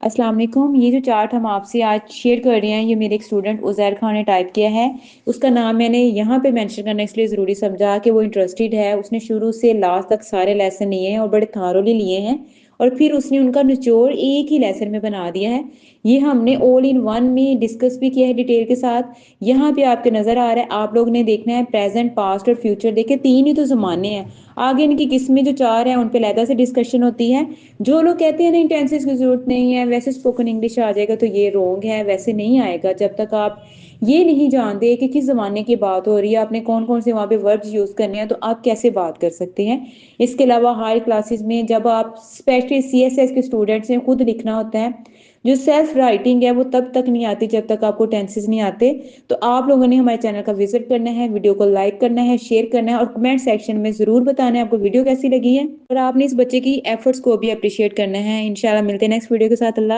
अस्सलाम वालेकुम। ये जो चार्ट हम आपसे आज शेयर कर रहे हैं, ये मेरे एक स्टूडेंट उज़ैर खान ने टाइप किया है। उसका नाम मैंने यहाँ पे मेंशन करना इसलिए ज़रूरी समझा कि वो इंटरेस्टेड है। उसने शुरू से लास्ट तक सारे लेसन लिए हैं और बड़े थॉरोली लिए हैं और फिर उसने उनका निचोड़ एक ही लेसन में बना दिया है। ये हमने ऑल इन वन में डिस्कस भी किया है डिटेल के साथ। यहाँ पे आपके नज़र आ रहा है, आप लोग ने देखना है प्रेज़ेंट, पास्ट और फ्यूचर। देखिए 3 ही तो ज़माने हैं। आगे इनकी किस्में जो 4 हैं, उन पे अलहदा से डिस्कशन होती है। जो लोग कहते हैं नहीं टेंसेस की जरूरत नहीं है, वैसे स्पोकन इंग्लिश आ जाएगा, तो ये रॉन्ग है। वैसे नहीं आएगा जब तक आप ये नहीं जानते कि किस जमाने की बात हो रही है, आपने कौन कौन से वहाँ पे वर्ड्स यूज करने हैं, तो आप कैसे बात कर सकते हैं। इसके अलावा हाई क्लासेस में जब आप स्पेशली सीएसएस के स्टूडेंट्स हैं, खुद लिखना होता है। जो सेल्फ राइटिंग है वो तब तक नहीं आती जब तक आपको टेंसेस नहीं आते। तो आप लोगों ने हमारे चैनल का विजिट करना है, वीडियो को लाइक करना है, शेयर करना है और कमेंट सेक्शन में जरूर बताना है आपको वीडियो कैसी लगी है। और आपने इस बच्चे की एफर्ट्स को भी अप्रिशिएट करना है। इंशाल्लाह मिलते हैं नेक्स्ट वीडियो के साथ। अल्लाह।